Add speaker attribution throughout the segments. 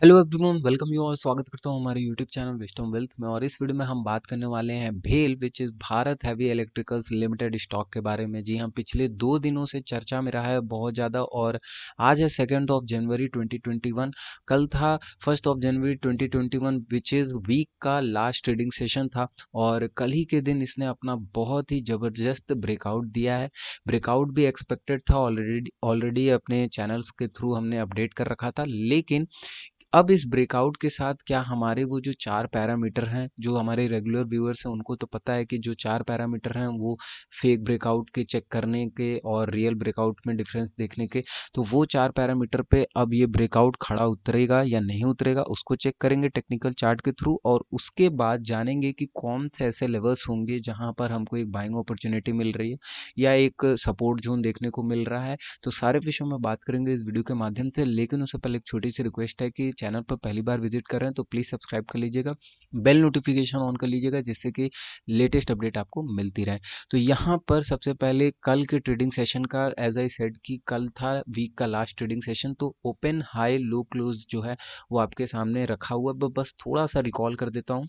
Speaker 1: Hello everyone, welcome you और स्वागत करता हूँ हमारे यूट्यूब चैनल विस्डम वेल्थ में। और इस वीडियो में हम बात करने वाले हैं भेल which is Bharat heavy electricals limited stock के बारे में। जी हाँ, पिछले 2 दिनों से चर्चा में रहा है बहुत ज़्यादा। और आज है 2 जनवरी 2021, कल था 1 जनवरी 2021 विच इज़ वीक का लास्ट ट्रेडिंग सेशन था। और कल ही के दिन इसने अपना बहुत ही ज़बरदस्त ब्रेकआउट दिया है। ब्रेकआउट भी एक्सपेक्टेड था, ऑलरेडी अपने चैनल्स के थ्रू हमने अपडेट कर रखा था। लेकिन अब इस ब्रेकआउट के साथ क्या हमारे वो जो 4 पैरामीटर हैं, जो हमारे रेगुलर व्यूअर्स हैं उनको तो पता है कि जो 4 पैरामीटर हैं वो फेक ब्रेकआउट के चेक करने के और रियल ब्रेकआउट में डिफरेंस देखने के, तो वो 4 पैरामीटर पे अब ये ब्रेकआउट खड़ा उतरेगा या नहीं उतरेगा उसको चेक करेंगे टेक्निकल चार्ट के थ्रू। और उसके बाद जानेंगे कि कौन से ऐसे लेवल्स होंगे जहां पर हमको एक बाइंग अपॉर्चुनिटी मिल रही है या एक सपोर्ट जोन देखने को मिल रहा है। तो सारे विषयों में बात करेंगे इस वीडियो के माध्यम से। लेकिन उससे पहले एक छोटी सी रिक्वेस्ट है कि चैनल पर पहली बार विजिट कर रहे हैं तो प्लीज़ सब्सक्राइब कर लीजिएगा, बेल नोटिफिकेशन ऑन कर लीजिएगा जिससे कि लेटेस्ट अपडेट आपको मिलती रहे। तो यहाँ पर सबसे पहले कल के ट्रेडिंग सेशन का, एज आई सेड कि कल था वीक का लास्ट ट्रेडिंग सेशन, तो ओपन हाई लो क्लोज जो है वो आपके सामने रखा हुआ है। बस थोड़ा सा रिकॉल कर देता हूँ।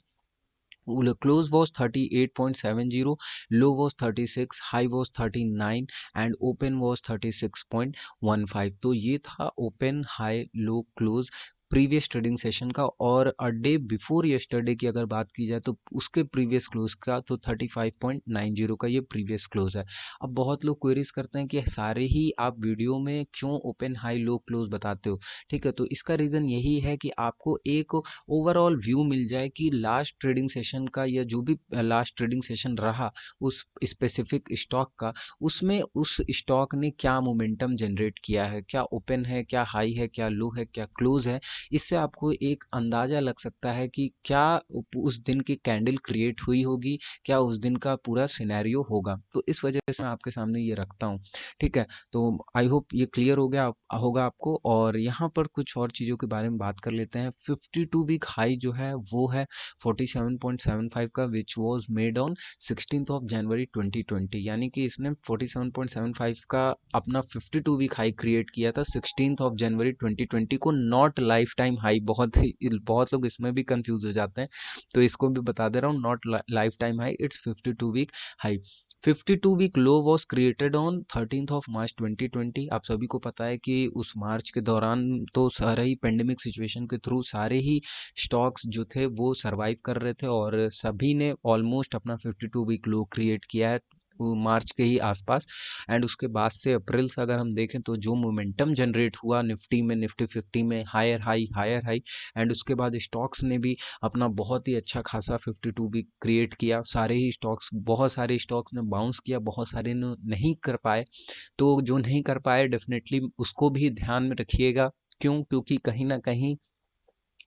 Speaker 1: Close was 38.70, low was 36, high was 39 and open was 36.15। तो ये था open high low close previous trading session का। और अ डे बिफोर यस्टरडे की अगर बात की जाए तो उसके प्रीवियस क्लोज का तो 35.90 का ये प्रीवियस क्लोज है। अब बहुत लोग क्वेरीज करते हैं कि सारे ही आप वीडियो में क्यों ओपन हाई लो क्लोज बताते हो। ठीक है, तो इसका रीज़न यही है कि आपको एक ओवरऑल व्यू मिल जाए कि लास्ट ट्रेडिंग सेशन का या जो भी लास्ट ट्रेडिंग सेशन रहा उस स्पेसिफिक स्टॉक का, उसमें उस स्टॉक ने क्या मोमेंटम जनरेट किया है, क्या ओपन है, क्या हाई है, क्या लो है, क्या क्लोज है। इससे आपको एक अंदाजा लग सकता है कि क्या उस दिन की कैंडल क्रिएट हुई होगी, क्या उस दिन का पूरा सिनेरियो होगा। तो इस वजह से मैं आपके सामने ये रखता हूँ। ठीक है, तो आई होप ये क्लियर हो गया होगा आपको। और यहाँ पर कुछ और चीज़ों के बारे में बात कर लेते हैं। 52 वीक हाई जो है वो है 47.75 का, विच वाज मेड ऑन 16 जनवरी 2020। यानी कि इसने 47.75 का अपना 52 वीक हाई क्रिएट किया था 16 जनवरी 2020 को, नॉट लाइफ टाइम हाई। बहुत लोग इसमें भी कंफ्यूज हो जाते हैं, तो इसको भी बता दे रहा हूँ, not life time high, it's 52 week high. 52 week low was created on 13 March 2020। आप सभी को पता है कि उस मार्च के दौरान तो सारे ही पेंडेमिक सिचुएशन के थ्रू सारे ही स्टॉक्स जो थे वो सरवाइव कर रहे थे और सभी ने ऑलमोस्ट अपना 52 वीक लो क्रिएट किया है वो मार्च के ही आसपास। एंड उसके बाद से अप्रैल से अगर हम देखें तो जो मोमेंटम जनरेट हुआ निफ्टी में, निफ्टी 50 में higher high higher high, and उसके बाद स्टॉक्स ने भी अपना बहुत ही अच्छा खासा 52 भी क्रिएट किया। सारे ही स्टॉक्स, बहुत सारे स्टॉक्स ने बाउंस किया, बहुत सारे ने नहीं कर पाए। तो जो नहीं कर पाए डेफिनेटली उसको भी ध्यान में रखिएगा। क्यों? क्योंकि कहीं ना कहीं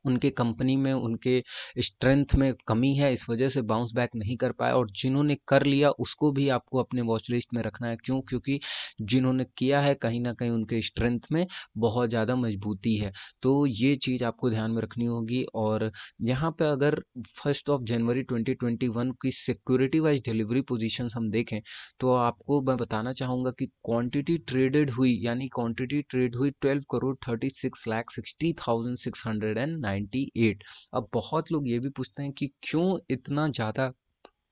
Speaker 1: उनके कंपनी में, उनके स्ट्रेंथ में कमी है, इस वजह से बाउंस बैक नहीं कर पाया। और जिन्होंने कर लिया उसको भी आपको अपने वॉच लिस्ट में रखना है। क्यों? क्योंकि जिन्होंने किया है कहीं ना कहीं उनके स्ट्रेंथ में बहुत ज़्यादा मजबूती है। तो ये चीज़ आपको ध्यान में रखनी होगी। और यहाँ पे अगर 1 जनवरी 2021 की सिक्योरिटी वाइज डिलीवरी पोजीशंस हम देखें तो आपको मैं बताना चाहूँगा कि क्वांटिटी ट्रेडेड हुई, यानी क्वांटिटी ट्रेड हुई 12,36,60,698। अब बहुत लोग ये भी पूछते हैं कि क्यों इतना ज़्यादा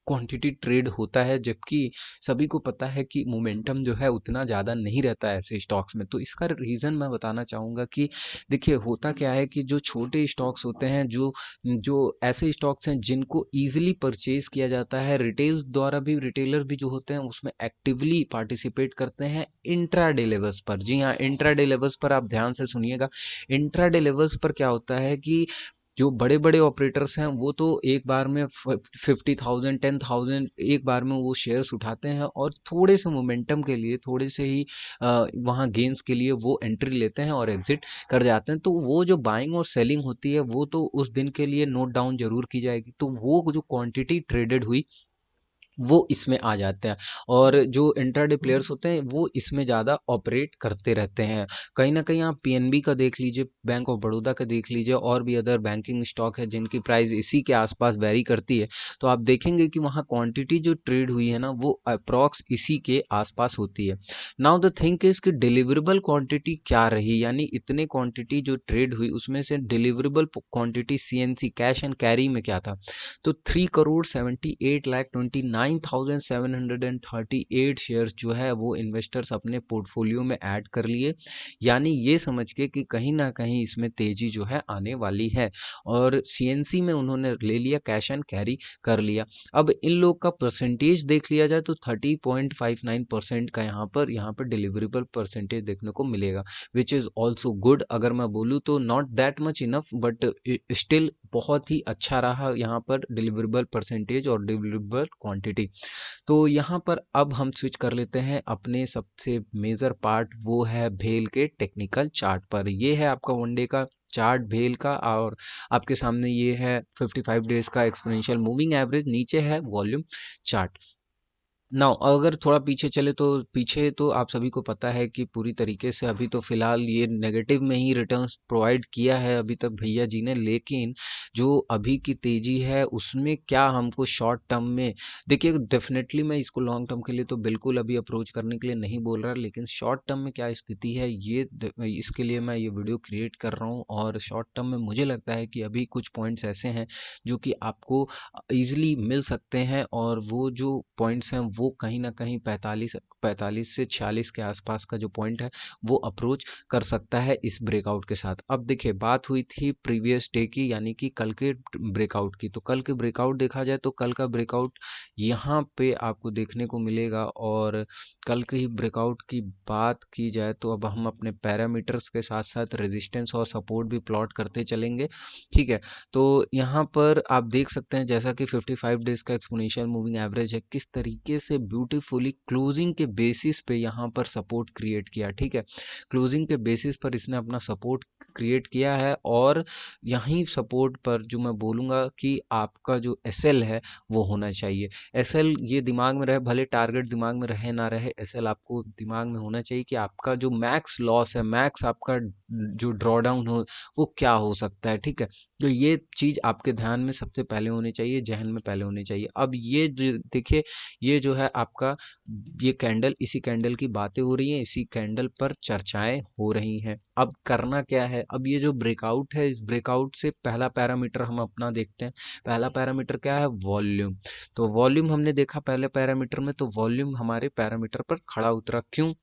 Speaker 1: क्वांटिटी ट्रेड होता है, जबकि सभी को पता है कि मोमेंटम जो है उतना ज़्यादा नहीं रहता है ऐसे स्टॉक्स में। तो इसका रीज़न मैं बताना चाहूँगा कि देखिए होता क्या है कि जो छोटे स्टॉक्स होते हैं, जो जो ऐसे स्टॉक्स हैं जिनको ईजिली परचेज किया जाता है रिटेल्स द्वारा भी, रिटेलर भी जो होते हैं उसमें एक्टिवली पार्टिसिपेट करते हैं इंट्राडे लेवल्स पर। जी हाँ, इंट्राडे लेवल्स पर आप ध्यान से सुनिएगा। इंट्राडे लेवल्स पर क्या होता है कि जो बड़े बड़े ऑपरेटर्स हैं वो तो एक बार में 50,000 10,000 एक बार में वो शेयर्स उठाते हैं और थोड़े से मोमेंटम के लिए, थोड़े से ही वहाँ गेंस के लिए वो एंट्री लेते हैं और एग्जिट कर जाते हैं। तो वो जो बाइंग और सेलिंग होती है वो तो उस दिन के लिए नोट डाउन जरूर की जाएगी। तो वो जो क्वांटिटी ट्रेडेड हुई वो इसमें आ जाते हैं। और जो इंट्राडे प्लेयर्स होते हैं वो इसमें ज़्यादा ऑपरेट करते रहते हैं। कहीं न कहीं आप पीएनबी का देख लीजिए, बैंक ऑफ बड़ौदा का देख लीजिए, और भी अदर बैंकिंग स्टॉक है जिनकी प्राइस इसी के आसपास वेरी करती है, तो आप देखेंगे कि वहाँ क्वांटिटी जो ट्रेड हुई है ना वो अप्रॉक्स इसी के आसपास होती है। नाउ द थिंक इज कि डिलीवरेबल क्वांटिटी क्या रही, यानी इतने क्वांटिटी जो ट्रेड हुई उसमें से deliverable quantity CNC cash and carry में क्या था। तो 3,78,29,738 शेयर्स जो है वो इन्वेस्टर्स अपने पोर्टफोलियो में ऐड कर लिए, यानी ये समझ के कि कहीं ना कहीं इसमें तेजी जो है आने वाली है, और सीएनसी में उन्होंने ले लिया, कैश एंड कैरी कर लिया। अब इन लोग का परसेंटेज देख लिया जाए तो 30.59% का यहाँ पर डिलीवरेबल परसेंटेज देखने को मिलेगा, विच इज़ ऑल्सो गुड। अगर मैं बोलूँ तो not that much enough, but still बहुत ही अच्छा रहा यहाँ पर डिलीवरेबल परसेंटेज और डिलीवरेबल क्वांटिटी। तो यहाँ पर अब हम स्विच कर लेते हैं अपने सबसे मेजर पार्ट, वो है भेल के टेक्निकल चार्ट पर। ये है आपका वनडे का चार्ट भेल का, और आपके सामने ये है 55 डेज का एक्सपोनेंशियल मूविंग एवरेज, नीचे है वॉल्यूम चार्ट। नाउ अगर थोड़ा पीछे चले तो पीछे तो आप सभी को पता है कि पूरी तरीके से अभी तो फिलहाल ये नेगेटिव में ही रिटर्न्स प्रोवाइड किया है अभी तक भैया जी ने, लेकिन जो अभी की तेजी है उसमें क्या हमको शॉर्ट टर्म में, देखिए डेफिनेटली मैं इसको लॉन्ग टर्म के लिए तो बिल्कुल अभी अप्रोच करने के लिए नहीं बोल रहा, लेकिन शॉर्ट टर्म में क्या स्थिति है ये इसके लिए मैं ये वीडियो क्रिएट कर रहा हूँ। और शॉर्ट टर्म में मुझे लगता है कि अभी कुछ पॉइंट्स ऐसे हैं जो कि आपको ईजिली मिल सकते हैं, और वो जो पॉइंट्स हैं वो कहीं ना कहीं 45 से 46 के आसपास का जो पॉइंट है वो अप्रोच कर सकता है इस ब्रेकआउट के साथ। अब देखिए बात हुई थी प्रीवियस डे की, यानी कि कल के ब्रेकआउट की, तो कल के ब्रेकआउट देखा जाए तो कल का ब्रेकआउट यहाँ पे आपको देखने को मिलेगा। और कल के ही ब्रेकआउट की बात की जाए तो अब हम अपने पैरामीटर्स के साथ साथ रेजिस्टेंस और सपोर्ट भी प्लॉट करते चलेंगे, ठीक है। तो यहाँ पर आप देख सकते हैं जैसा कि 55 डेज का एक्सपोनेंशियल मूविंग एवरेज है, किस तरीके से ब्यूटीफुली क्लोजिंग के बेसिस पे यहाँ पर सपोर्ट क्रिएट किया, ठीक है। क्लोजिंग के बेसिस पर इसने अपना सपोर्ट क्रिएट किया है, और यहीं सपोर्ट पर जो मैं बोलूँगा कि आपका जो एसएल है वो होना चाहिए। एसएल ये दिमाग में रहे, भले टारगेट दिमाग में रहे ना रहे, एसएल आपको दिमाग में होना चाहिए कि आपका जो मैक्स लॉस है, मैक्स आपका जो ड्रॉडाउन हो वो क्या हो सकता है, ठीक है। तो ये चीज़ आपके ध्यान में सबसे पहले होनी चाहिए, ज़हन में पहले होनी चाहिए। अब ये जो देखिए, ये जो है आपका ये कैंडल, इसी कैंडल की बातें हो रही हैं, इसी कैंडल पर चर्चाएं हो रही हैं। अब करना क्या है, अब ये जो ब्रेकआउट है इस ब्रेकआउट से पहला पैरामीटर हम अपना देखते हैं। पहला पैरामीटर क्या है, वॉल्यूम। तो वॉल्यूम हमने देखा पहले पैरामीटर में, तो वॉल्यूम हमारे पैरामीटर पर खड़ा उतरा, क्यों।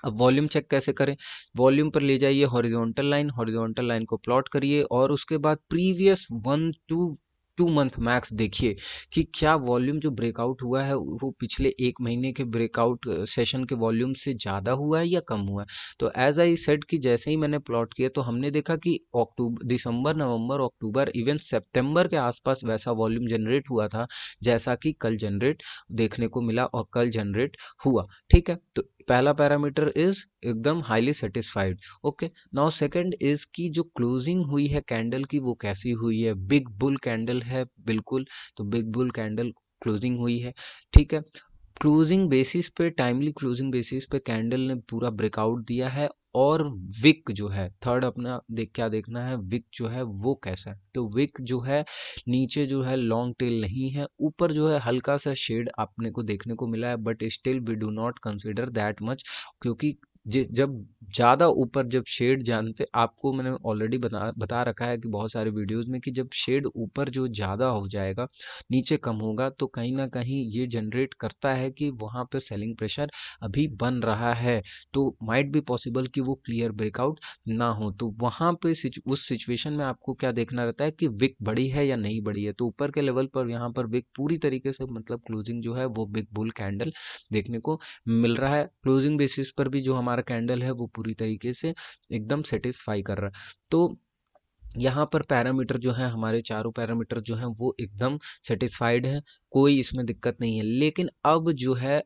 Speaker 1: अब वॉल्यूम चेक कैसे करें, वॉल्यूम पर ले जाइए हॉरिजॉन्टल लाइन, हॉरिजॉन्टल लाइन को प्लॉट करिए, और उसके बाद प्रीवियस 1 to 2 मंथ मैक्स देखिए कि क्या वॉल्यूम जो ब्रेकआउट हुआ है वो पिछले एक महीने के ब्रेकआउट सेशन के वॉल्यूम से ज़्यादा हुआ है या कम हुआ है। तो एज आई सेड कि जैसे ही मैंने प्लॉट किया तो हमने देखा कि अक्टूबर, दिसंबर, नवंबर, अक्टूबर, इवन सितंबर के आसपास वैसा वॉल्यूम जनरेट हुआ था जैसा कि कल जनरेट देखने को मिला और कल जनरेट हुआ, ठीक है। तो पहला पैरामीटर इज एकदम highly satisfied. Okay, now second is कि जो क्लोजिंग हुई है कैंडल की वो कैसी हुई है, बिग बुल कैंडल है बिल्कुल, तो बिग बुल कैंडल क्लोजिंग हुई है, ठीक है। क्लोजिंग बेसिस पे, टाइमली क्लोजिंग बेसिस पे कैंडल ने पूरा ब्रेकआउट दिया है। और विक जो है थर्ड अपना क्या देखना है, विक जो है वो कैसा है। तो विक जो है नीचे जो है लॉन्ग टेल नहीं है, ऊपर जो है हल्का सा शेड आपने को देखने को मिला है, but still we do not consider that much, क्योंकि जब ज़्यादा ऊपर जब शेड, जानते आपको मैंने ऑलरेडी बता रखा है कि बहुत सारे वीडियोस में कि जब शेड ऊपर जो ज़्यादा हो जाएगा नीचे कम होगा तो कहीं ना कहीं ये जनरेट करता है कि वहाँ पे सेलिंग प्रेशर अभी बन रहा है, तो माइट बी पॉसिबल कि वो क्लियर ब्रेकआउट ना हो। तो वहाँ पे उस सिचुएशन में आपको क्या देखना रहता है कि विक बड़ी है या नहीं बड़ी है। तो ऊपर के लेवल पर यहाँ पर विक पूरी तरीके से, मतलब क्लोजिंग जो है वो बिग बुल कैंडल देखने को मिल रहा है। क्लोजिंग बेसिस पर भी जो हमारा कैंडल है वो पूरी तरीके से एकदम सेटिस्फाई कर रहा है। तो यहाँ पर पैरामीटर जो है, हमारे चारों पैरामीटर जो हैं वो एकदम सेटिस्फाइड है, कोई इसमें दिक्कत नहीं है। लेकिन अब जो है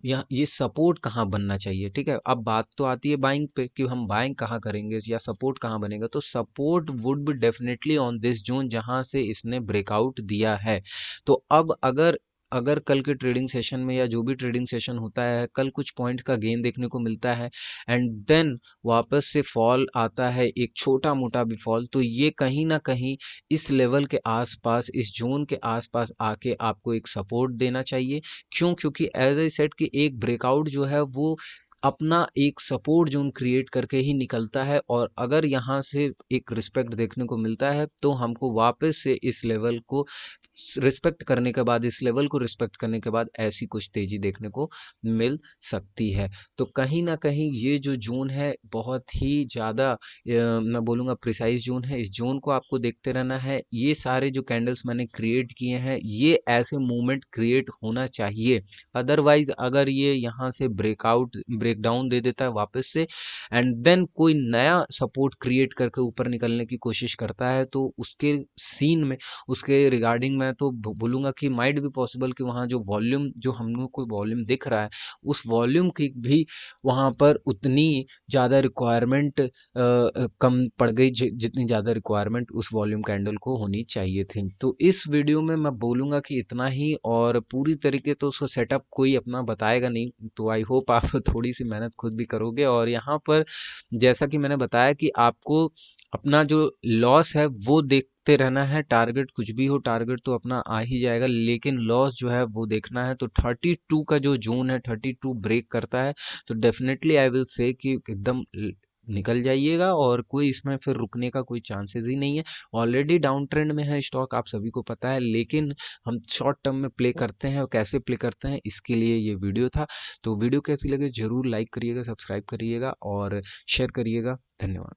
Speaker 1: ये सपोर्ट कहाँ बनना चाहिए, ठीक है। अब बात तो आती है बाइंग पे कि हम बाइंग कहाँ करेंगे या सपोर्ट कहाँ बनेगा। तो support would be definitely on this zone जहाँ से इसने ब्रेकआउट दिया है। तो अब अगर अगर कल के ट्रेडिंग सेशन में या जो भी ट्रेडिंग सेशन होता है, कल कुछ पॉइंट का गेन देखने को मिलता है एंड देन वापस से फॉल आता है, एक छोटा मोटा भी फॉल, तो ये कहीं ना कहीं इस लेवल के आसपास, इस जोन के आसपास आके आपको एक सपोर्ट देना चाहिए। क्यों? क्योंकि एज आई सेड कि एक ब्रेकआउट जो है वो अपना एक सपोर्ट जोन क्रिएट करके ही निकलता है, और अगर यहाँ से एक रिस्पेक्ट देखने को मिलता है तो हमको वापस से इस लेवल को रिस्पेक्ट करने के बाद, इस लेवल को रिस्पेक्ट करने के बाद ऐसी कुछ तेजी देखने को मिल सकती है। तो कहीं ना कहीं ये जो जोन है बहुत ही ज़्यादा मैं बोलूँगा प्रिसाइज जोन है। इस जोन को आपको देखते रहना है। ये सारे जो कैंडल्स मैंने क्रिएट किए हैं, ये ऐसे मूवमेंट क्रिएट होना चाहिए। अदरवाइज अगर ये यहाँ से ब्रेकआउट ब्रेकडाउन दे देता है वापस से एंड देन कोई नया सपोर्ट क्रिएट करके ऊपर निकलने की कोशिश करता है, तो उसके सीन में, उसके रिगार्डिंग मैं तो बोलूँगा कि माइट भी पॉसिबल कि वहाँ जो वॉल्यूम, जो हम लोग को वॉल्यूम दिख रहा है, उस वॉल्यूम की भी वहाँ पर उतनी ज़्यादा रिक्वायरमेंट कम पड़ गई जितनी ज़्यादा रिक्वायरमेंट उस वॉल्यूम कैंडल को होनी चाहिए थी। तो इस वीडियो में मैं बोलूँगा कि इतना ही, और पूरी तरीके तो उसको सेटअप कोई अपना बताएगा नहीं, तो आई होप आप थोड़ी सी मेहनत खुद भी करोगे। और यहाँ पर जैसा कि मैंने बताया कि आपको अपना जो लॉस है वो देखते रहना है। टारगेट कुछ भी हो, टारगेट तो अपना आ ही जाएगा, लेकिन लॉस जो है वो देखना है। तो 32 का जो जोन है, 32 ब्रेक करता है तो डेफिनेटली आई विल से कि एकदम निकल जाइएगा, और कोई इसमें फिर रुकने का कोई चांसेस ही नहीं है। ऑलरेडी डाउन ट्रेंड में है स्टॉक, आप सभी को पता है, लेकिन हम शॉर्ट टर्म में प्ले करते हैं, और कैसे प्ले करते हैं इसके लिए ये वीडियो था। तो वीडियो कैसी लगे जरूर लाइक करिएगा, सब्सक्राइब करिएगा और शेयर करिएगा। धन्यवाद।